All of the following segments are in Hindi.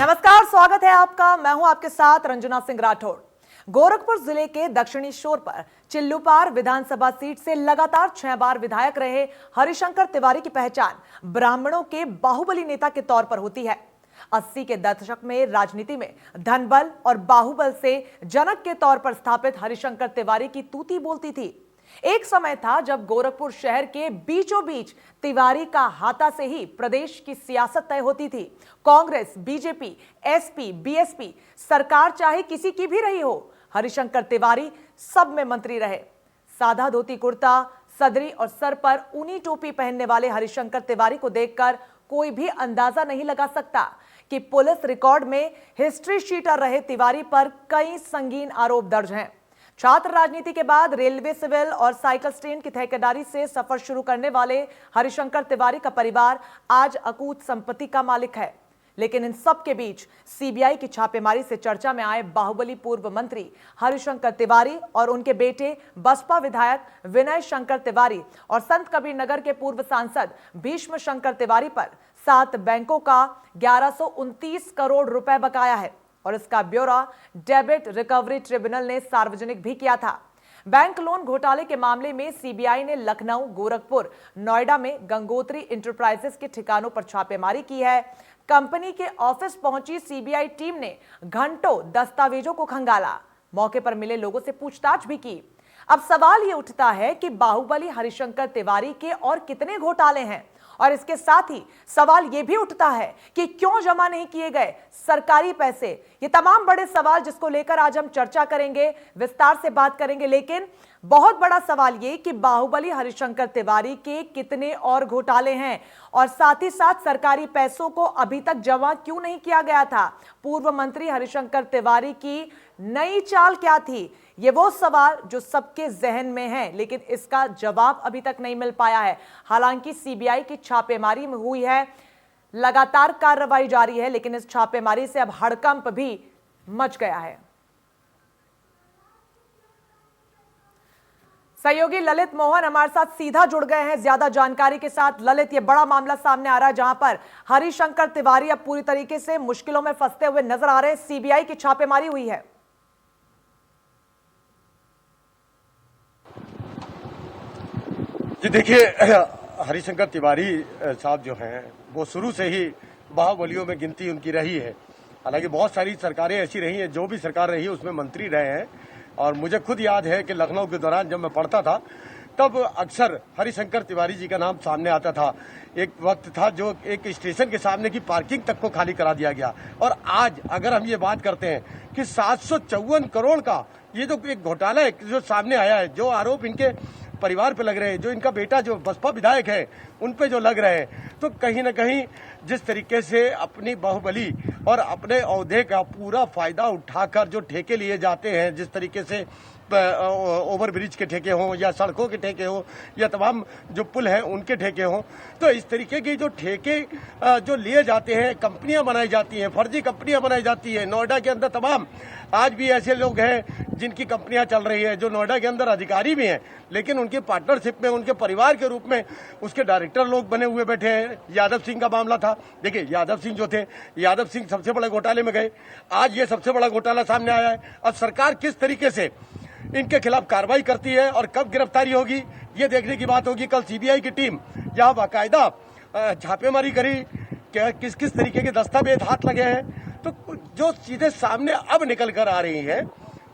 नमस्कार, स्वागत है आपका। मैं हूं आपके साथ रंजना सिंह राठौड़। गोरखपुर जिले के दक्षिणी शोर पर चिल्लूपार विधानसभा सीट से लगातार 6 बार विधायक रहे हरिशंकर तिवारी की पहचान ब्राह्मणों के बाहुबली नेता के तौर पर होती है। 80 के दशक में राजनीति में धनबल और बाहुबल से जनक के तौर पर स्थापित हरिशंकर तिवारी की तूती बोलती थी। एक समय था जब गोरखपुर शहर के बीचों बीच तिवारी का हाथा से ही प्रदेश की सियासत तय होती थी। कांग्रेस, बीजेपी, एसपी, बीएसपी सरकार चाहे किसी की भी रही हो, हरिशंकर तिवारी सब में मंत्री रहे। सादा धोती कुर्ता, सदरी और सर पर ऊनी टोपी पहनने वाले हरिशंकर तिवारी को देखकर कोई भी अंदाजा नहीं लगा सकता कि पुलिस रिकॉर्ड में हिस्ट्री शीटर रहे तिवारी पर कई संगीन आरोप दर्ज हैं। छात्र राजनीति के बाद रेलवे, सिविल और साइकिल स्टैंड की ठेकेदारी से सफर शुरू करने वाले हरिशंकर तिवारी का परिवार आज अकूत संपत्ति का मालिक है। लेकिन इन सब के बीच सीबीआई की छापेमारी से चर्चा में आए बाहुबली पूर्व मंत्री हरिशंकर तिवारी और उनके बेटे बसपा विधायक विनय शंकर तिवारी और संत कबीर नगर के पूर्व सांसद भीष्म शंकर तिवारी पर 7 बैंकों का 1129 करोड़ रुपए बकाया है और इसका ब्यौरा डेबिट रिकवरी ट्रिब्यूनल ने सार्वजनिक भी किया था। बैंक लोन घोटाले के मामले में सीबीआई ने लखनऊ, गोरखपुर, नोएडा में गंगोत्री इंटरप्राइजेस के ठिकानों पर छापेमारी की है। कंपनी के ऑफिस पहुंची सीबीआई टीम ने घंटों दस्तावेजों को खंगाला, मौके पर मिले लोगों से पूछताछ भी की। अब सवाल यह उठता है कि बाहुबली हरिशंकर तिवारी के और कितने घोटाले हैं, और इसके साथ ही सवाल यह भी उठता है कि क्यों जमा नहीं किए गए सरकारी पैसे। ये तमाम बड़े सवाल जिसको लेकर आज हम चर्चा करेंगे, विस्तार से बात करेंगे। लेकिन बहुत बड़ा सवाल ये कि बाहुबली हरिशंकर तिवारी के कितने और घोटाले हैं और साथ ही साथ सरकारी पैसों को अभी तक जमा क्यों नहीं किया गया था। पूर्व मंत्री हरिशंकर तिवारी की नई चाल क्या थी, ये वो सवाल जो सबके जहन में है, लेकिन इसका जवाब अभी तक नहीं मिल पाया है। हालांकि सीबीआई की छापेमारी में हुई है, लगातार कार्रवाई जारी है, लेकिन इस छापेमारी से अब हड़कंप भी मच गया है। सहयोगी ललित मोहन हमारे साथ सीधा जुड़ गए हैं ज्यादा जानकारी के साथ। ललित, ये बड़ा मामला सामने आ रहा है जहां पर हरिशंकर तिवारी अब पूरी तरीके से मुश्किलों में फंसते हुए नजर आ रहे हैं। सीबीआई की छापेमारी हुई है। जी देखिए, हरिशंकर तिवारी साहब जो हैं वो शुरू से ही बाहुबलियों में गिनती उनकी रही है। हालांकि बहुत सारी सरकारें ऐसी रही हैं, जो भी सरकार रही है उसमें मंत्री रहे हैं। और मुझे खुद याद है कि लखनऊ के दौरान जब मैं पढ़ता था तब अक्सर हरिशंकर तिवारी जी का नाम सामने आता था। एक वक्त था जो एक स्टेशन के सामने की पार्किंग तक को खाली करा दिया गया। और आज अगर हम ये बात करते हैं कि 754 करोड़ का ये जो एक घोटाला है जो सामने आया है, जो आरोप इनके परिवार पे लग रहे हैं, जो इनका बेटा जो बसपा विधायक है उन पे जो लग रहे हैं, तो कहीं न कहीं जिस तरीके से अपनी बाहुबली और अपने ओहदे का पूरा फायदा उठाकर जो ठेके लिए जाते हैं, जिस तरीके से ओवरब्रिज के ठेके हों या सड़कों के ठेके हों या तमाम जो पुल हैं उनके ठेके हों, तो इस तरीके की जो ठेके जो लिए जाते हैं, कंपनियां बनाई जाती हैं, फर्जी कंपनियां बनाई जाती हैं। नोएडा के अंदर तमाम आज भी ऐसे लोग हैं जिनकी कंपनियां चल रही है, जो नोएडा के अंदर अधिकारी भी हैं, लेकिन उनके पार्टनरशिप में उनके परिवार के रूप में उसके डायरेक्टर लोग बने हुए बैठे हैं। यादव सिंह का मामला था। देखिए, यादव सिंह जो थे, यादव सिंह सबसे बड़े घोटाले में गए, आज ये सबसे बड़ा घोटाला सामने आया है। अब सरकार किस तरीके से इनके खिलाफ कार्रवाई करती है और कब गिरफ्तारी होगी, ये देखने की बात होगी। कल सीबीआई की टीम यहाँ बाकायदा छापेमारी करी, क्या किस किस तरीके के दस्तावेज हाथ लगे हैं, तो जो सीधे सामने अब निकल कर आ रही है।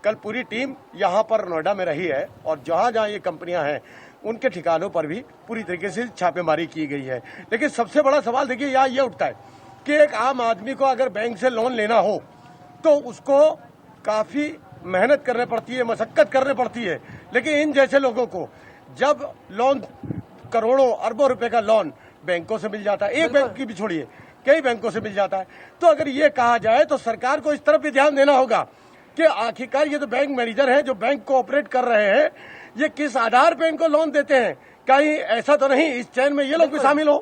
कल पूरी टीम यहाँ पर नोएडा में रही है और जहाँ जहाँ ये कंपनियां हैं उनके ठिकानों पर भी पूरी तरीके से छापेमारी की गई है। लेकिन सबसे बड़ा सवाल देखिए यहाँ ये उठता है कि एक आम आदमी को अगर बैंक से लोन लेना हो तो उसको काफी मेहनत करनी पड़ती है, मशक्कत करनी पड़ती है। लेकिन इन जैसे लोगों को जब लोन करोड़ों अरबों रुपए का लोन बैंकों से मिल जाता है, एक बैंक की भी छोड़िए कई बैंकों से मिल जाता है, तो अगर ये कहा जाए तो सरकार को इस तरफ भी ध्यान देना होगा कि आखिरकार ये जो बैंक मैनेजर है, जो बैंक को ऑपरेट कर रहे हैं, ये किस आधार पर इनको लोन देते हैं। कहीं ऐसा तो नहीं इस चैन में ये लोग भी शामिल हो।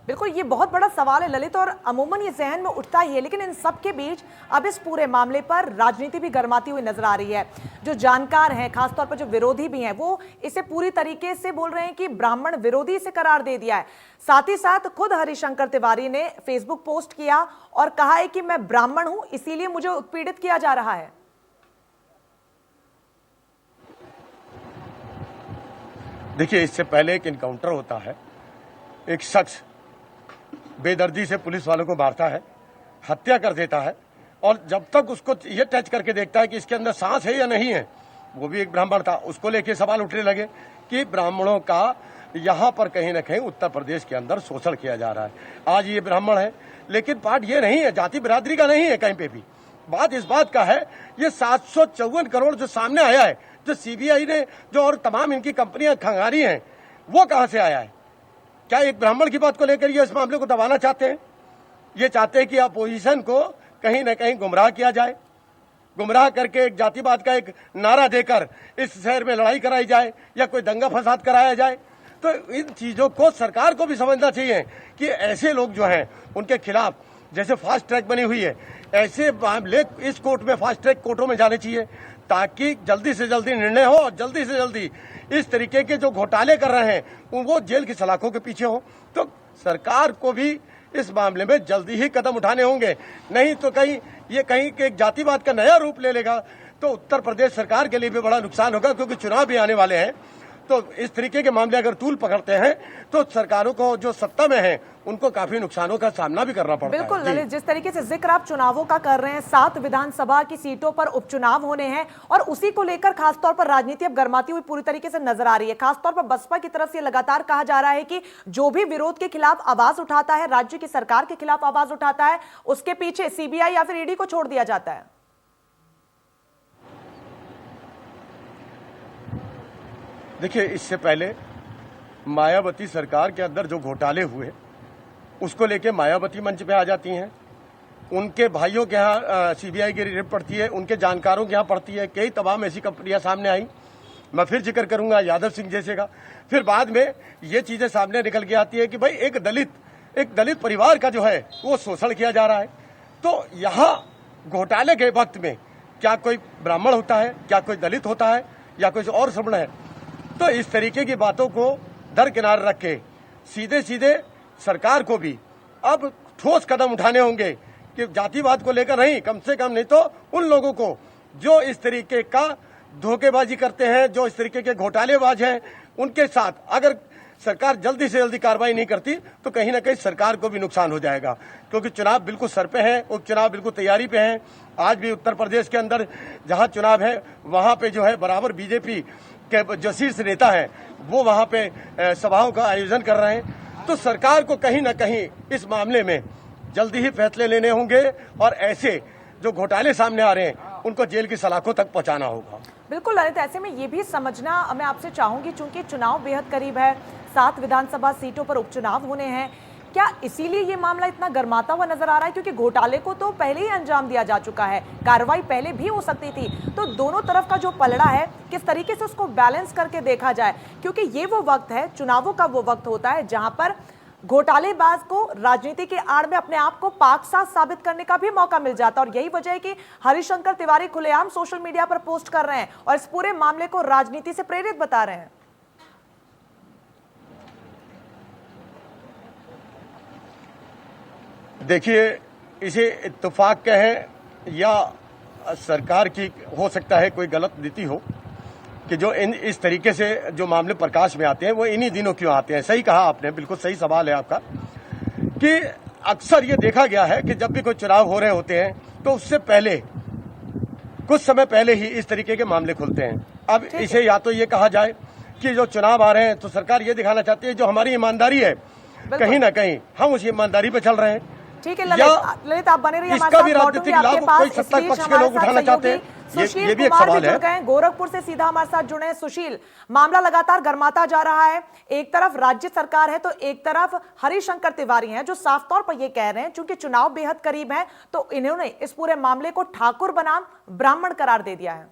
बिल्कुल, ये बहुत बड़ा सवाल है ललित, और अमूमन ये जहन में उठता ही है, लेकिन इन सब के बीच अब इस पूरे मामले पर राजनीति भी गर्माती हुई नजर आ रही है। जो जानकार हैं, खासतौर पर जो विरोधी भी हैं, वो इसे पूरी तरीके से बोल रहे हैं कि ब्राह्मण विरोधी इसे करार दे दिया है। साथ ही साथ खुद हरिशंकर तिवारी ने फेसबुक पोस्ट किया और कहा है कि मैं ब्राह्मण हूं, इसीलिए मुझे उत्पीड़ित किया जा रहा है। देखिए, इससे पहले एक इनकाउंटर होता है, एक शख्स बेदर्दी से पुलिस वालों को मारता है, हत्या कर देता है, और जब तक उसको ये टच करके देखता है कि इसके अंदर सांस है या नहीं है, वो भी एक ब्राह्मण था, उसको लेके सवाल उठने लगे कि ब्राह्मणों का यहाँ पर कहीं ना कहीं उत्तर प्रदेश के अंदर शोषण किया जा रहा है। आज ये ब्राह्मण है, लेकिन बात ये नहीं है, जाति बिरादरी का नहीं है कहीं पे भी। बात इस बात का है, ये 754 करोड़ जो सामने आया है, जो सीबीआई ने जो और तमाम इनकी कंपनियां खंगारी हैं, वो कहां से आया है? क्या एक ब्राह्मण की बात को लेकर ये इस मामले को दबाना चाहते हैं? ये चाहते हैं कि अपोजिशन को कहीं न कहीं गुमराह किया जाए, गुमराह करके एक जातिवाद का एक नारा देकर इस शहर में लड़ाई कराई जाए या कोई दंगा फसाद कराया जाए। तो इन चीजों को सरकार को भी समझना चाहिए कि ऐसे लोग जो हैं उनके खिलाफ जैसे फास्ट ट्रैक बनी हुई है, ऐसे मामले इस कोर्ट में, फास्ट ट्रैक कोर्टों में जाने चाहिए, ताकि जल्दी से जल्दी निर्णय हो और जल्दी से जल्दी इस तरीके के जो घोटाले कर रहे हैं वो जेल की सलाखों के पीछे हो। तो सरकार को भी इस मामले में जल्दी ही कदम उठाने होंगे, नहीं तो कहीं ये कहीं के एक जातिवाद का नया रूप ले लेगा तो उत्तर प्रदेश सरकार के लिए भी बड़ा नुकसान होगा, क्योंकि चुनाव भी आने वाले हैं। तो इस तरीके के मामले अगर तूल पकड़ते हैं तो सरकारों को जो सत्ता में है उनको काफी नुकसानों का सामना भी करना पड़ता है। बिल्कुल ललित, जिस तरीके से जिक्र आप चुनावों का कर रहे हैं, 7 विधानसभा की सीटों पर उपचुनाव होने हैं और उसी को लेकर खासतौर पर राजनीति अब गर्माती हुई पूरी तरीके से नजर आ रही है। खासतौर पर बसपा की तरफ से लगातार कहा जा रहा है कि जो भी विरोध के खिलाफ आवाज उठाता है, राज्य की सरकार के खिलाफ आवाज उठाता है, उसके पीछे सीबीआई या फिर ईडी को छोड़ दिया जाता है। देखिए, इससे पहले मायावती सरकार के अंदर जो घोटाले हुए उसको लेके मायावती मंच पे आ जाती हैं, उनके भाइयों के यहाँ सीबीआई की रिपोर्ट पड़ती है, उनके जानकारों के यहाँ पड़ती है, कई तमाम ऐसी कंपनियां सामने आई। मैं फिर जिक्र करूंगा यादव सिंह जैसे का। फिर बाद में ये चीजें सामने निकल के आती है कि भाई एक दलित परिवार का जो है वो शोषण किया जा रहा है। तो यहाँ घोटाले के वक्त में क्या कोई ब्राह्मण होता है, क्या कोई दलित होता है, या कोई और सवर्ण है? तो इस तरीके की बातों को दरकिनार रख के सीधे सीधे सरकार को भी अब ठोस कदम उठाने होंगे कि जातिवाद को लेकर नहीं, कम से कम नहीं तो उन लोगों को जो इस तरीके का धोखेबाजी करते हैं, जो इस तरीके के घोटालेबाज हैं, उनके साथ अगर सरकार जल्दी से जल्दी कार्रवाई नहीं करती तो कहीं ना कहीं सरकार को भी नुकसान हो जाएगा, क्योंकि चुनाव बिल्कुल सर पे है, उपचुनाव बिल्कुल तैयारी पे है। आज भी उत्तर प्रदेश के अंदर जहां चुनाव है वहां पे जो है बराबर बीजेपी के जो शीर्ष नेता है वो वहां पे सभाओं का आयोजन कर रहे हैं। तो सरकार को कहीं ना कहीं इस मामले में जल्दी ही फैसले लेने होंगे और ऐसे जो घोटाले सामने आ रहे हैं उनको जेल की सलाखों तक पहुंचाना होगा। बिल्कुल ललित, ऐसे में ये भी समझना मैं आपसे चाहूंगी, चूंकि चुनाव बेहद करीब है, 7 विधानसभा सीटों पर उपचुनाव होने हैं, क्या इसीलिए ये मामला इतना गर्माता हुआ नजर आ रहा है? क्योंकि घोटाले को तो पहले ही अंजाम दिया जा चुका है, कार्रवाई पहले भी हो सकती थी, तो दोनों तरफ का जो पलड़ा है किस तरीके से उसको बैलेंस करके देखा जाए, क्योंकि ये वो वक्त है, चुनावों का वो वक्त होता है जहां पर घोटालेबाज को राजनीति के आड़ में अपने आप को पाक-साज साबित करने का भी मौका मिल जाता है। और यही वजह है कि हरिशंकर तिवारी खुलेआम सोशल मीडिया पर पोस्ट कर रहे हैं और इस पूरे मामले को राजनीति से प्रेरित बता रहे हैं। देखिए, इसे इत्तेफाक कहें या सरकार की हो सकता है कोई गलत नीति हो कि जो इस तरीके से जो मामले प्रकाश में आते हैं वो इन्हीं दिनों क्यों आते हैं। सही कहा आपने, बिल्कुल सही सवाल है आपका कि अक्सर ये देखा गया है कि जब भी कोई चुनाव हो रहे होते हैं तो उससे पहले कुछ समय पहले ही इस तरीके के मामले खुलते हैं। अब इसे या तो ये कहा जाए कि जो चुनाव आ रहे हैं तो सरकार ये दिखाना चाहती है जो हमारी ईमानदारी है कहीं ना कहीं हम उस ईमानदारी पे चल रहे हैं। ठीक है ललित, आप बने रहिए हमारे इसका भी साथ, राजनीतिक लाभ कोई सत्ता पक्ष के लोग उठाना चाहते हैं, ये भी एक सवाल है। गोरखपुर से सीधा हमारे साथ जुड़े हैं सुशील। मामला लगातार गर्माता जा रहा है, एक तरफ राज्य सरकार है तो एक तरफ हरिशंकर तिवारी हैं जो साफ तौर पर यह कह रहे हैं चूंकि चुनाव बेहद करीब है तो इन्होंने इस पूरे मामले को ठाकुर बनाम ब्राह्मण करार दे दिया है।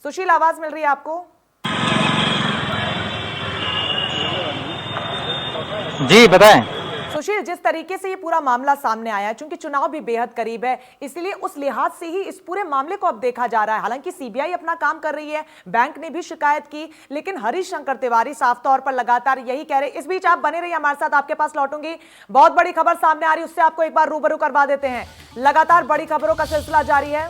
सुशील, आवाज मिल रही है आपको? जी बताएं। सुशील, जिस तरीके से ये पूरा मामला सामने आया, चूंकि चुनाव भी बेहद करीब है, इसलिए उस लिहाज से ही इस पूरे मामले को अब देखा जा रहा है। हालांकि सीबीआई अपना काम कर रही है, बैंक ने भी शिकायत की, लेकिन हरिशंकर तिवारी साफ तौर पर लगातार यही कह रहे। इस बीच आप बने रहिए हमारे साथ, आपके पास लौटूंगी। बहुत बड़ी खबर सामने आ रही है, उससे आपको एक बार रूबरू करवा देते हैं। लगातार बड़ी खबरों का सिलसिला जारी है।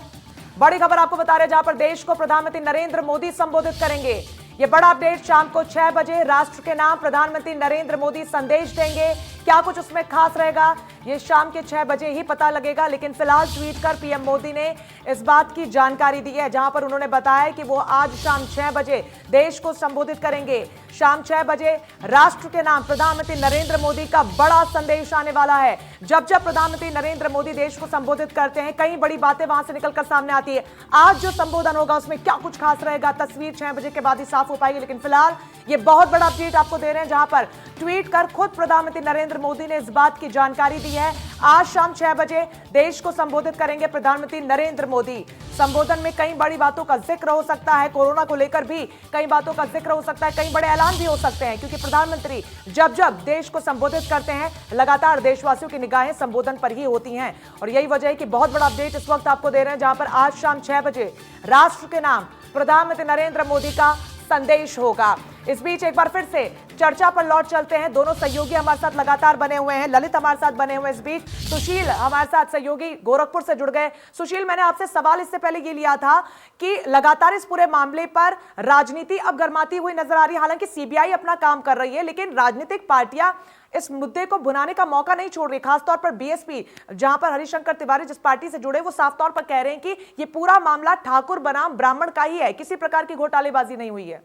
बड़ी खबर आपको बता रहे, जहां पर देश को प्रधानमंत्री नरेंद्र मोदी संबोधित करेंगे। ये बड़ा अपडेट, शाम को 6 बजे राष्ट्र के नाम प्रधानमंत्री नरेंद्र मोदी संदेश देंगे। क्या कुछ उसमें खास रहेगा, ये शाम के 6 बजे ही पता लगेगा। लेकिन फिलहाल ट्वीट कर पीएम मोदी ने इस बात की जानकारी दी है, जहां पर उन्होंने बताया कि वो आज शाम 6 बजे देश को संबोधित करेंगे। शाम 6 बजे राष्ट्र के नाम प्रधानमंत्री नरेंद्र मोदी का बड़ा संदेश आने वाला है। जब जब प्रधानमंत्री नरेंद्र मोदी देश को संबोधित करते हैं, कई बड़ी बातें वहां से निकलकर सामने आती है। आज जो संबोधन होगा उसमें क्या कुछ खास रहेगा, तस्वीर 6 बजे के बाद ही साफ हो पाएगी। लेकिन फिलहाल ये बहुत बड़ा अपडेट आपको दे रहे हैं, जहां पर ट्वीट कर खुद प्रधानमंत्री नरेंद्र मोदी ने इस बात की जानकारी दी है। आज शाम 6 बजे देश को संबोधित करेंगे प्रधानमंत्री नरेंद्र मोदी। संबोधन में कई बड़ी बातों का जिक्र हो सकता है, कोरोना को लेकर भी कई बातों का जिक्र हो सकता है, कई बड़े ऐलान भी हो सकते हैं, क्योंकि प्रधानमंत्री जब जब देश को संबोधित करते हैं, लगातार देशवासियों की निगाहें संबोधन पर ही होती हैं। और यही वजह है कि बहुत बड़ा अपडेट इस वक्त आपको दे रहे हैं, जहां पर आज शाम 6 बजे राष्ट्र के नाम प्रधानमंत्री नरेंद्र मोदी का संदेश होगा। इस बीच एक बार फिर से चर्चा पर लौट चलते हैं। दोनों सहयोगी हमारे साथ लगातार बने हुए हैं, ललित हमारे साथ बने हुए हैं। इस बीच सुशील हमारे साथ सहयोगी गोरखपुर से जुड़ गए। सुशील, मैंने आपसे सवाल इससे पहले ये लिया था कि लगातार इस पूरे मामले पर राजनीति अब गर्माती हुई नजर आ रही है। हालांकि सीबीआई अपना काम कर रही है, लेकिन राजनीतिक पार्टियां इस मुद्दे को भुनाने का मौका नहीं छोड़ रही। खासतौर पर बीएसपी, जहां पर हरिशंकर तिवारी जिस पार्टी से जुड़े, वो साफ तौर पर कह रहे हैं कि ये पूरा मामला ठाकुर बनाम ब्राह्मण का ही है, किसी प्रकार की घोटालेबाजी नहीं हुई है।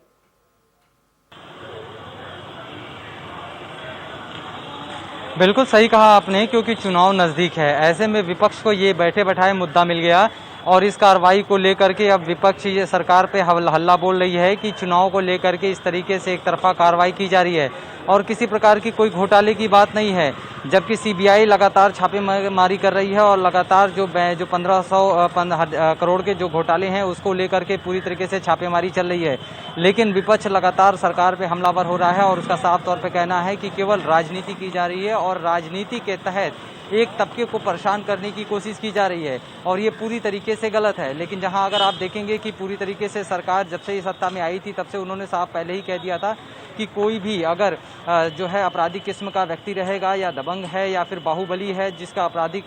बिल्कुल सही कहा आपने, क्योंकि चुनाव नज़दीक है। ऐसे में विपक्ष को ये बैठे बैठाए मुद्दा मिल गया और इस कार्रवाई को लेकर के अब विपक्ष ये सरकार पे हल्ला बोल रही है कि चुनाव को लेकर के इस तरीके से एक तरफा कार्रवाई की जा रही है और किसी प्रकार की कोई घोटाले की बात नहीं है। जबकि सीबीआई लगातार छापेमारी कर रही है और लगातार जो 1500 करोड़ के जो घोटाले हैं उसको लेकर के पूरी तरीके से छापेमारी चल रही है। लेकिन विपक्ष लगातार सरकार पे हमलावर हो रहा है और उसका साफ तौर पे कहना है कि केवल राजनीति की जा रही है और राजनीति के तहत एक तबके को परेशान करने की कोशिश की जा रही है और ये पूरी तरीके से गलत है। लेकिन जहां अगर आप देखेंगे कि पूरी तरीके से सरकार जब से ये सत्ता में आई थी तब से उन्होंने साफ पहले ही कह दिया था कि कोई भी अगर जो है आपराधिक किस्म का व्यक्ति रहेगा या दबंग है या फिर बाहुबली है, जिसका आपराधिक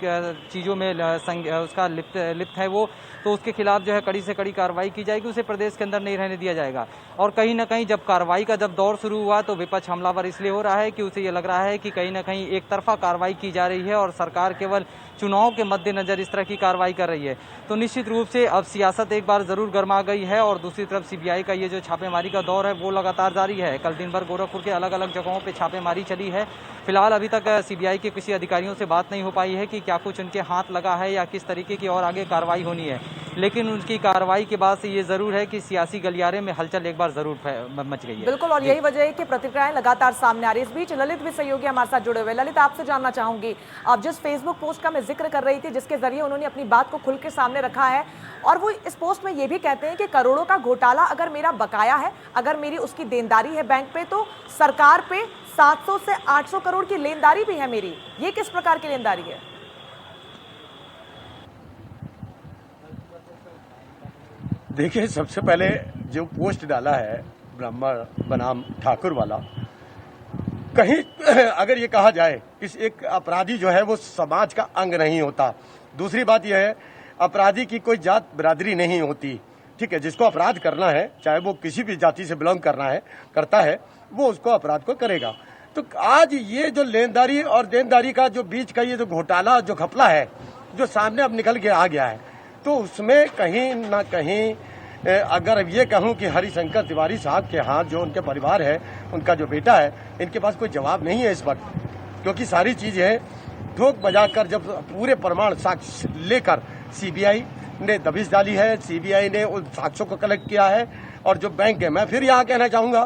चीज़ों में उसका लिप्त है वो, तो उसके खिलाफ जो है कड़ी से कड़ी कार्रवाई की जाएगी, उसे प्रदेश के अंदर नहीं रहने दिया जाएगा। और कहीं ना कहीं जब कार्रवाई का जब दौर शुरू हुआ तो विपक्ष हमलावर इसलिए हो रहा है कि उसे ये लग रहा है कि कहीं ना कहीं एक तरफा कार्रवाई की जा रही है और सरकार केवल चुनाव के मद्देनजर इस तरह की कार्रवाई कर रही है। तो निश्चित रूप से अब सियासत एक बार जरूर गर्मा गई है और दूसरी तरफ सीबीआई का ये जो छापेमारी का दौर है वो लगातार जारी है। कल दिन भर गोरखपुर के अलग अलग जगहों पे छापेमारी चली है। फिलहाल अभी तक सीबीआई के किसी अधिकारियों से बात नहीं हो पाई है कि क्या कुछ उनके हाथ लगा है या किस तरीके की और आगे कार्रवाई होनी है। लेकिन उनकी कार्रवाई के बाद से ये जरूर है कि सियासी गलियारे में हलचल एक बार जरूर मच गई है। बिल्कुल, और यही वजह है कि प्रतिक्रियाएं लगातार सामने आ रही है। इस बीच ललित भी सहयोगी हमारे साथ जुड़े हुए। ललित, आपसे जानना चाहूंगी, आप जिस फेसबुक पोस्ट का मैं जिक्र कर रही थी, जिसके जरिए उन्होंने अपनी बात को खुल के सामने रखा है, और वो इस पोस्ट में ये भी कहते हैं कि करोड़ों का घोटाला अगर मेरा बकाया है, अगर मेरी उसकी देनदारी है बैंक पे, तो सरकार पे 700 से 800 करोड़ की लेनदारी भी है मेरी। ये किस प्रकार की लेनदारी है? देखिए, सबसे पहले जो पोस्ट डाला है ब्राह्मण बनाम ठाकुर वाला, कहीं अगर ये कहा जाए कि एक अपराधी जो है वो समाज का अंग नहीं होता। दूसरी बात यह है, अपराधी की कोई जात बिरादरी नहीं होती। ठीक है, जिसको अपराध करना है, चाहे वो किसी भी जाति से बिलोंग करता है, वो उसको अपराध को करेगा। तो आज ये जो लेनदारी और देनदारी का जो बीच का ये जो घोटाला, जो घपला है, जो सामने अब निकल के आ गया है, तो उसमें कहीं ना कहीं अगर ये कहूं कि हरिशंकर तिवारी साहब के हाथ, जो उनके परिवार है, उनका जो बेटा है, इनके पास कोई जवाब नहीं है इस वक्त, क्योंकि सारी चीजें ठोक बजाकर जब पूरे प्रमाण साक्ष्य लेकर सीबीआई ने दबिश डाली है, सीबीआई ने उन साक्ष्यों को कलेक्ट किया है। और जो बैंक है, मैं फिर यहाँ कहना चाहूंगा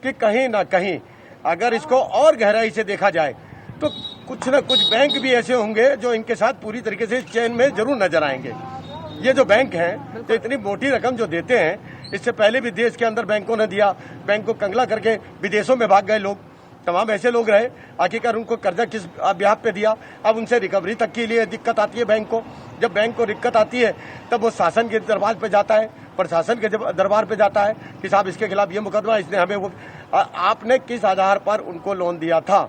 कि कहीं ना कहीं अगर इसको और गहराई से देखा जाए तो कुछ न कुछ बैंक भी ऐसे होंगे जो इनके साथ पूरी तरीके से चेन में जरूर नजर आएंगे। ये जो बैंक हैं, तो इतनी मोटी रकम जो देते हैं, इससे पहले भी देश के अंदर बैंकों ने दिया, बैंक को कंगला करके विदेशों में भाग गए लोग, तमाम ऐसे लोग रहे। आखिरकार उनको कर्जा किस ब्याह पे दिया, अब उनसे रिकवरी तक के लिए दिक्कत आती है बैंक को। जब बैंक को दिक्कत आती है तब वो शासन के दरबार पे जाता है, प्रशासन के दरबार पे जाता है कि साहब इसके खिलाफ ये मुकदमा, इसने हमें वो। आपने किस आधार पर उनको लोन दिया था,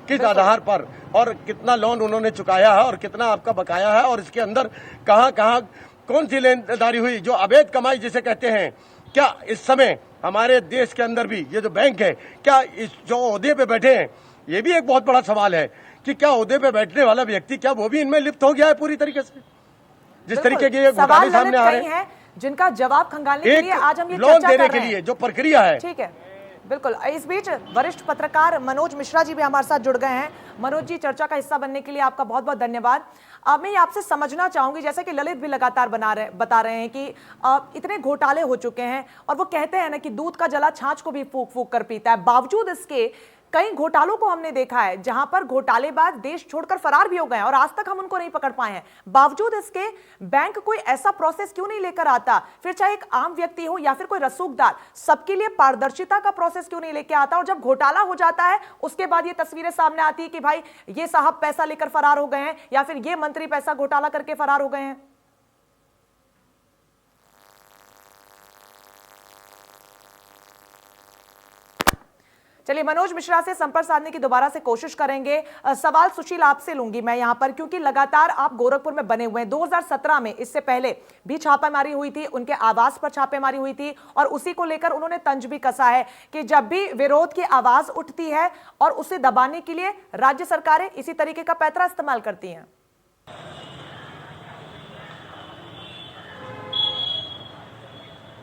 किस आधार पर, और कितना लोन उन्होंने चुकाया है और कितना आपका बकाया है, और इसके अंदर कहाँ कहाँ कौन सी लेनदारी हुई जो अवैध कमाई जिसे कहते हैं। क्या इस समय हमारे देश के अंदर भी ये जो बैंक है, क्या इस जो ओहदे पे बैठे हैं, ये भी एक बहुत बड़ा सवाल है कि क्या ओहदे पे बैठने वाला व्यक्ति क्या वो भी इनमें लिप्त हो गया है पूरी तरीके से, जिस तरीके के ये घोटाले सामने आ रहे हैं, जिनका जवाब खंगालने के लिए आज हम ये लोन चर्चा देने कर के रहे हैं। लिए जो प्रक्रिया है। ठीक है, बिल्कुल। इस बीच वरिष्ठ पत्रकार मनोज मिश्रा जी भी हमारे साथ जुड़ गए हैं। मनोज जी, चर्चा का हिस्सा बनने के लिए आपका बहुत बहुत धन्यवाद। अब मैं आपसे समझना चाहूंगी, जैसा कि ललित भी लगातार बता रहे हैं कि इतने घोटाले हो चुके हैं, और वो कहते हैं ना कि दूध का जला छाछ को भी फूक फूक कर पीता है। बावजूद इसके कई घोटालों को हमने देखा है जहां पर घोटालेबाज देश छोड़कर फरार भी हो गए हैं और आज तक हम उनको नहीं पकड़ पाए हैं। बावजूद इसके बैंक कोई ऐसा प्रोसेस क्यों नहीं लेकर आता, फिर चाहे एक आम व्यक्ति हो या फिर कोई रसूखदार, सबके लिए पारदर्शिता का प्रोसेस क्यों नहीं लेकर आता? और जब घोटाला हो जाता है उसके बाद ये तस्वीरें सामने आती है कि भाई ये साहब पैसा लेकर फरार हो गए हैं या फिर ये मंत्री पैसा घोटाला करके फरार हो गए हैं। चलिए, मनोज मिश्रा से संपर्क साधने की दोबारा से कोशिश करेंगे। सवाल सुशील आपसे लूंगी मैं यहां पर, क्योंकि लगातार आप गोरखपुर में बने हुए हैं। 2017 में, इससे पहले भी छापेमारी हुई थी, उनके आवास पर छापेमारी हुई थी, और उसी को लेकर उन्होंने तंज भी कसा है कि जब भी विरोध की आवाज उठती है और उसे दबाने के लिए राज्य सरकारें इसी तरीके का पैंतरा इस्तेमाल करती हैं।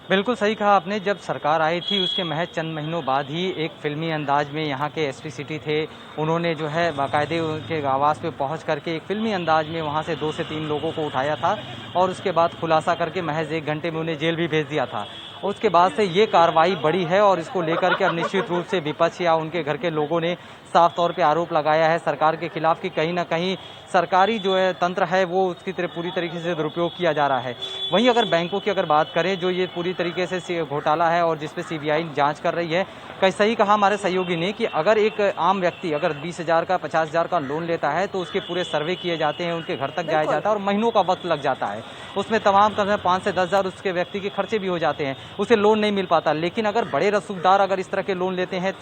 बिल्कुल सही कहा आपने। जब सरकार आई थी उसके महज चंद महीनों बाद ही एक फिल्मी अंदाज में यहाँ के एसपी सिटी थे, उन्होंने जो है बाकायदे उनके आवास पे पहुँच करके एक फिल्मी अंदाज में वहाँ से 2 से 3 लोगों को उठाया था और उसके बाद खुलासा करके महज 1 घंटे में उन्हें जेल भी भेज दिया था। उसके बाद से ये कार्रवाई बड़ी है और इसको लेकर के अब निश्चित रूप से विपक्ष या उनके घर के लोगों ने साफ तौर पे आरोप लगाया है सरकार के खिलाफ कि कहीं ना कहीं सरकारी जो है तंत्र है वो उसकी पूरी तरीके से दुरुपयोग किया जा रहा है। वहीं अगर बैंकों की अगर बात करें, जो ये पूरी तरीके से घोटाला है और जिसपे सीबीआई जांच कर रही है, कहीं सही कहा हमारे सहयोगी ने कि अगर एक आम व्यक्ति अगर 20,000 का 50,000 का लोन लेता है तो उसके पूरे सर्वे किए जाते हैं, उनके घर तक जाया जाता है और महीनों का वक्त लग जाता है। उसमें तमाम तरह 5 से 10,000 उसके व्यक्ति के खर्चे भी हो जाते हैं, उसे लोन नहीं मिल पाता। लेकिन अगर बड़े रसूखदार अगर इस तरह के लोन लेते हैं,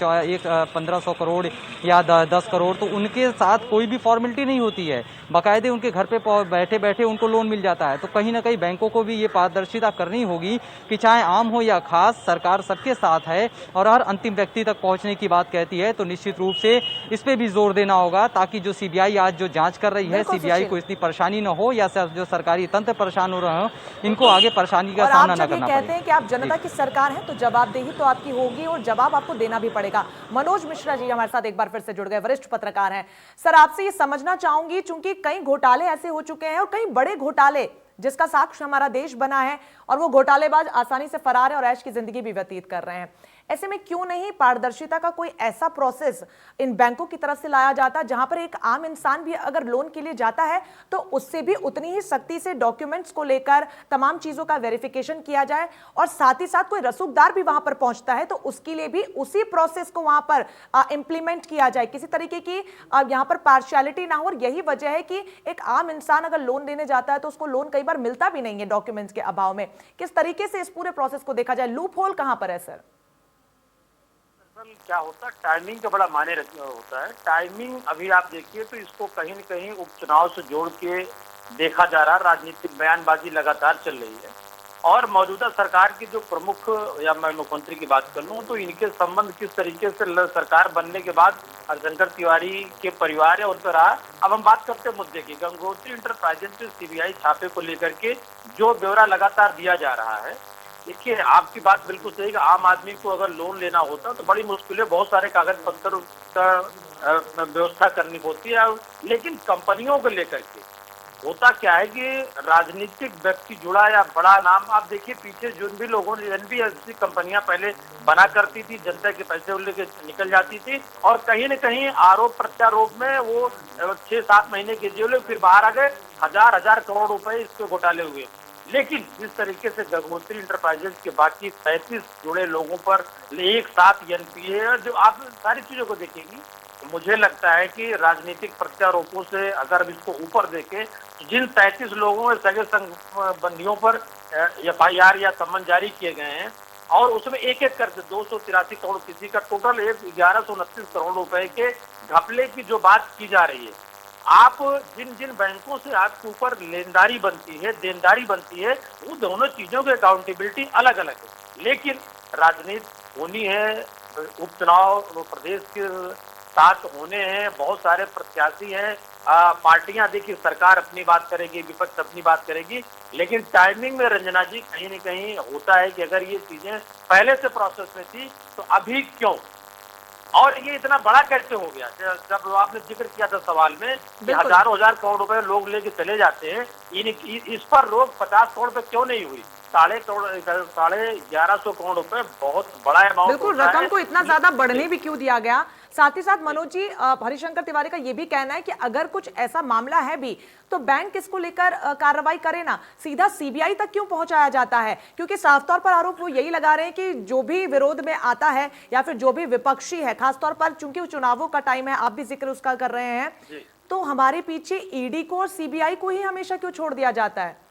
1500 करोड़ या 10 करोड़, तो उनके साथ कोई भी फॉर्मेलिटी नहीं होती है, बाकायदे उनके घर पे बैठे बैठे उनको लोन मिल जाता है। तो कहीं ना कहीं बैंकों को भी ये पारदर्शिता करनी होगी कि चाहे आम हो या खास, सरकार सबके साथ है और हर अंतिम व्यक्ति तक पहुंचने की बात कहती है। तो निश्चित रूप से इस पे भी जोर देना होगा ताकि जो सीबीआई आज जो जांच कर रही है, सीबीआई को इतनी परेशानी न हो या जो सरकारी तंत्र परेशान हो रहे हो, इनको आगे परेशानी का सामना न करना पड़े। कहते हैं कि आप जनता की सरकार है तो जवाबदेही तो आपकी होगी और जवाब आपको देना भी पड़ेगा। मनोज मिश्रा जी हमारे साथ एक बार फिर से जुड़ गए, वरिष्ठ पत्रकार हैं। सर, आपसे ये समझना चाहूंगी, चूंकि कई घोटाले ऐसे हो चुके हैं और कई बड़े घोटाले जिसका साक्ष्य हमारा देश बना है, और वो घोटालेबाज आसानी से फरार है और ऐश की जिंदगी भी व्यतीत कर रहे हैं, ऐसे में क्यों नहीं पारदर्शिता का कोई ऐसा प्रोसेस इन बैंकों की तरफ से लाया जाता जहां पर एक आम इंसान भी अगर लोन के लिए जाता है तो उससे भी उतनी ही सख्ती से डॉक्यूमेंट्स को लेकर तमाम चीजों का वेरिफिकेशन किया जाए, और साथ ही साथ कोई रसूखदार भी वहां पर पहुंचता है तो उसके लिए भी उसी प्रोसेस को वहां पर इंप्लीमेंट किया जाए, किसी तरीके की यहां पर पार्शियलिटी ना हो। और यही वजह है कि एक आम इंसान अगर लोन लेने जाता है तो उसको लोन कई बार मिलता भी नहीं है डॉक्यूमेंट्स के अभाव में। किस तरीके से इस पूरे प्रोसेस को देखा जाए, लूप होल कहां पर है सर? क्या होता है, टाइमिंग का बड़ा मायने होता है। टाइमिंग अभी आप देखिए तो इसको कहीं न कहीं उपचुनाव से जोड़ के देखा जा रहा है। राजनीतिक बयानबाजी लगातार चल रही है और मौजूदा सरकार की जो प्रमुख, या मैं मुख्यमंत्री की बात कर लूं तो इनके संबंध किस तरीके से सरकार बनने के बाद हरिशंकर तिवारी के परिवार है उन पर रहा। अब हम बात करते हैं मुद्दे की, गंगोत्री इंटरप्राइजेज के सीबीआई छापे को लेकर के जो ब्यौरा लगातार दिया जा रहा है। देखिए, आपकी बात बिल्कुल सही है। आम आदमी को अगर लोन लेना होता तो बड़ी मुश्किलें, बहुत सारे कागज पत्तर का व्यवस्था करनी होती है। लेकिन कंपनियों को लेकर के होता क्या है कि राजनीतिक व्यक्ति जुड़ा या बड़ा नाम, आप देखिए पीछे जो भी लोगों ने एनबीएफसी कंपनियां पहले बना करती थी, जनता के पैसे लेके निकल जाती थी और कहीं न कहीं आरोप प्रत्यारोप में वो 6-7 महीने के जेल, फिर बाहर आ गए, हजार करोड़ रुपए इसके घोटाले हुए। लेकिन जिस तरीके से गंगोत्री इंटरप्राइजेज के बाकी 35 जुड़े लोगों पर एक साथ एनपीए, जो आप सारी चीजों को देखेंगी, तो मुझे लगता है कि राजनीतिक प्रत्यारोपों से अगर हम इसको ऊपर देखें, तो जिन 33 लोगों में सगे संबंधियों पर FIR या सम्मन जारी किए गए हैं और उसमें एक एक करके 283 करोड़, किसी का टोटल 1129 करोड़ रुपए के घपले की जो बात की जा रही है, आप जिन जिन बैंकों से आपके ऊपर लेनदारी बनती है, देनदारी बनती है, वो दोनों चीजों की अकाउंटेबिलिटी अलग अलग है। लेकिन राजनीति होनी है, उपचुनाव प्रदेश के साथ होने हैं, बहुत सारे प्रत्याशी हैं, पार्टियां, देखिए सरकार अपनी बात करेगी, विपक्ष अपनी बात करेगी, लेकिन टाइमिंग में रंजना जी कहीं न कहीं होता है कि अगर ये चीजें पहले से प्रोसेस में थी तो अभी क्यों, और ये इतना बड़ा कैसे हो गया। जब आपने जिक्र किया था सवाल में कि हजारों हजार करोड़ रुपए लोग लेके चले जाते हैं, इस पर रोक 50 करोड़ पे क्यों नहीं हुई। 1150 करोड़ रुपए बहुत बड़ा अमाउंट। बिल्कुल, रकम को इतना ज्यादा बढ़ने भी क्यों दिया गया। साथ ही साथ मनोज जी, हरिशंकर तिवारी का यह भी कहना है कि अगर कुछ ऐसा मामला है भी तो बैंक इसको लेकर कार्रवाई करे ना, सीधा CBI तक क्यों पहुंचाया जाता है, क्योंकि साफ तौर पर आरोप वो यही लगा रहे हैं कि जो भी विरोध में आता है या फिर जो भी विपक्षी है, खासतौर पर चूंकि चुनावों का टाइम है, आप भी जिक्र उसका कर रहे हैं, तो हमारे पीछे ED को और CBI को ही हमेशा क्यों छोड़ दिया जाता है।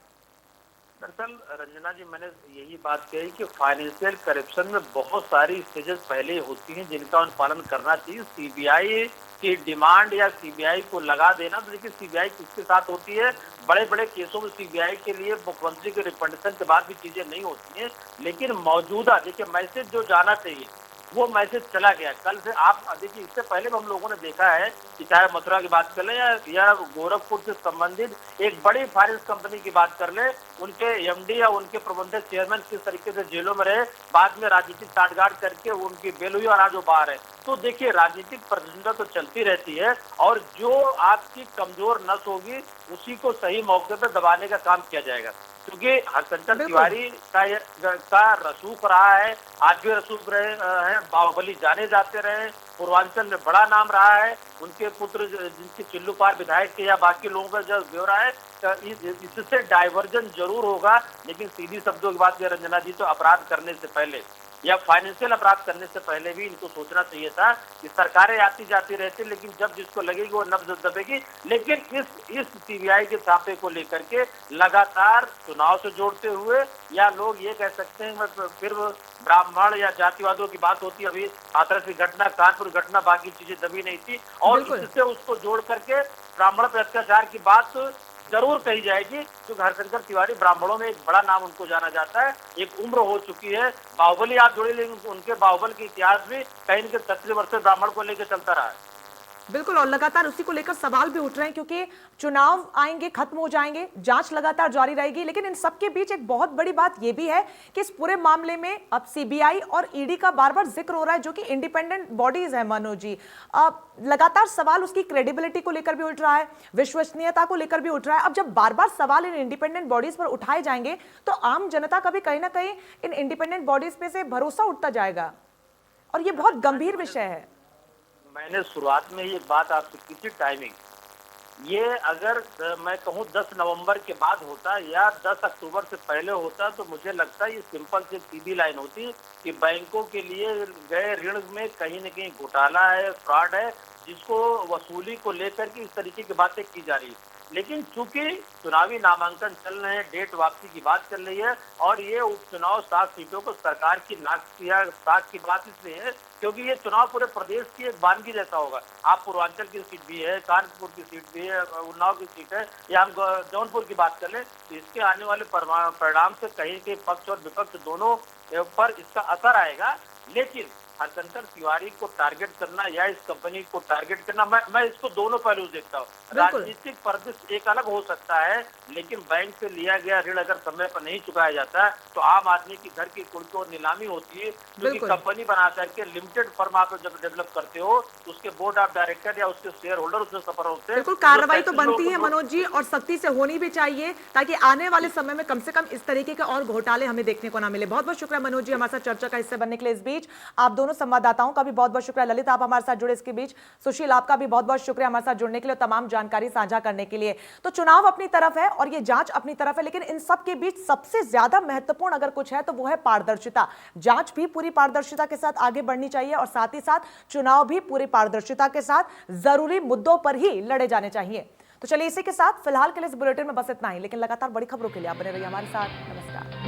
दरअसल रंजना जी, मैंने यही बात कही कि फाइनेंशियल करप्शन में बहुत सारी स्टेजेस पहले होती हैं जिनका अनुपालन करना चाहिए। CBI की डिमांड या CBI को लगा देना, तो देखिए CBI किसके साथ होती है, बड़े बड़े केसों में CBI के लिए मुख्यमंत्री के रिकमेंडेशन के बाद भी चीजें नहीं होती हैं, लेकिन मौजूदा देखिए मैसेज जो जाना चाहिए वो मैसेज चला गया। कल से आप देखिए, इससे पहले भी हम लोगों ने देखा है कि चाहे मथुरा की बात कर ले या गोरखपुर से संबंधित एक बड़ी फाइनेंस कंपनी की बात कर ले, उनके MD या उनके प्रबंधक चेयरमैन किस तरीके से जेलों में रहे, बाद में राजनीतिक साठगांठ करके उनकी बेल हुई और आज वो बाहर है। तो देखिए राजनीतिक प्रचंडता तो चलती रहती है, और जो आपकी कमजोर नस होगी उसी को सही मौके पर दबाने का काम किया जाएगा। क्योंकि हरिशंकर तिवारी का रसूख रहा है, आज भी रसूख रहे हैं, बाहुबली जाने जाते रहे, पूर्वांचल में बड़ा नाम रहा है, उनके पुत्र जिनके चिल्लू पार विधायक के या बाकी लोगों का जो ब्यौरा है, इससे डाइवर्जन जरूर होगा। लेकिन सीधी शब्दों की बात करें रंजना जी, तो अपराध करने से पहले या फाइनेंशियल अपराध करने से पहले भी इनको सोचना चाहिए था कि सरकारें आती जाती रहती, लेकिन जब जिसको लगेगी वो नब्ज दबेगी। लेकिन इस CBI के छापे को लेकर के लगातार चुनाव से जोड़ते हुए, या लोग ये कह सकते हैं फिर ब्राह्मण या जातिवादियों की बात होती है, अभी हाथरस की घटना, कानपुर घटना, बाकी चीजें दबी नहीं थी, और इससे उसको जोड़ करके ब्राह्मण पर अत्याचार की बात जरूर कही जाएगी, क्योंकि हरिशंकर तिवारी ब्राह्मणों में एक बड़ा नाम उनको जाना जाता है, एक उम्र हो चुकी है। बाहुबली आप जोड़े, लेकिन उनके बाहुबल के इतिहास भी कहीं के 33 वर्ष से ब्राह्मण को लेकर चलता रहा है। बिल्कुल, और लगातार उसी को लेकर सवाल भी उठ रहे हैं, क्योंकि चुनाव आएंगे, खत्म हो जाएंगे, जांच लगातार जारी रहेगी, लेकिन इन सब के बीच एक बहुत बड़ी बात यह भी है कि इस पूरे मामले में अब CBI और ED का बार बार जिक्र हो रहा है, जो कि इंडिपेंडेंट बॉडीज है मनोज जी। लगातार सवाल उसकी क्रेडिबिलिटी को लेकर भी उठ रहा है, विश्वसनीयता को लेकर भी उठ रहा है। अब जब बार बार सवाल इन इंडिपेंडेंट बॉडीज पर उठाए जाएंगे तो आम जनता का भी कहीं ना कहीं इन इंडिपेंडेंट बॉडीज पे से भरोसा उठता जाएगा, और ये बहुत गंभीर विषय है। मैंने शुरुआत में ये बात आपसे की थी, टाइमिंग, ये अगर मैं कहूँ 10 नवंबर के बाद होता या 10 अक्टूबर से पहले होता, तो मुझे लगता है ये सिंपल से सीधी लाइन होती कि बैंकों के लिए गए ऋण में कहीं न कहीं घोटाला है, फ्रॉड है, जिसको वसूली को लेकर के इस तरीके की बातें की जा रही है। लेकिन चूंकि चुनावी नामांकन चल रहे हैं, डेट वापसी की बात चल रही है, और ये उपचुनाव 7 सीटों को सरकार की नाक या साख की बात इसलिए है क्योंकि ये चुनाव पूरे प्रदेश की एक वानगी जैसा होगा। आप पूर्वांचल की सीट भी है, कानपुर की सीट भी है, उन्नाव की सीट है, या हम जौनपुर की बात कर लें, तो इसके आने वाले परिणाम से कहीं के पक्ष और विपक्ष दोनों पर इसका असर आएगा। लेकिन हरिशंकर तिवारी को टारगेट करना या इस कंपनी को टारगेट करना, मैं इसको दोनों पहलू देखता हूँ। राजनीतिक परिदृश्य एक अलग हो सकता है, लेकिन बैंक से लिया गया ऋण अगर समय पर नहीं चुकाया जाता है तो आम आदमी की घर की कुर्की और नीलामी होती है। क्योंकि कंपनी बना करके लिमिटेड फर्म आप जब डेवलप करते हो, उसके बोर्ड ऑफ डायरेक्टर या उसके शेयर होल्डर उसमें सफर होते हैं। बिल्कुल, कार्रवाई तो बनती है मनोज जी, और सख्ती से होनी भी चाहिए, ताकि आने वाले समय में कम से कम इस तरीके के और घोटाले हमें देखने को ना मिले। बहुत बहुत शुक्रिया मनोज जी हमारे साथ चर्चा का हिस्सा बनने के लिए। इस बीच बीच आप दोनों संवाददाताओं का भी बहुत बहुत शुक्रिया। ललित, आप हमारे साथ जुड़े इसके बीच। सुशील, आपका भी बहुत बहुत शुक्रिया हमारे साथ जुड़ने के लिए, तमाम जानकारी साझा करने के लिए। तो चुनाव अपनी तरफ है और ये जांच अपनी तरफ है, लेकिन इन सब के बीच सबसे ज्यादा महत्वपूर्ण अगर कुछ है तो वो है पारदर्शिता। जांच भी पूरी पारदर्शिता के साथ आगे बढ़नी चाहिए और साथ ही साथ चुनाव भी पूरी पारदर्शिता के साथ जरूरी मुद्दों पर ही लड़े जाने चाहिए। तो चलिए इसी के साथ फिलहाल के लिए इस बुलेटिन में बस इतना ही, लेकिन लगातार बड़ी खबरों के लिए आप बने रहिए हमारे साथ। नमस्कार।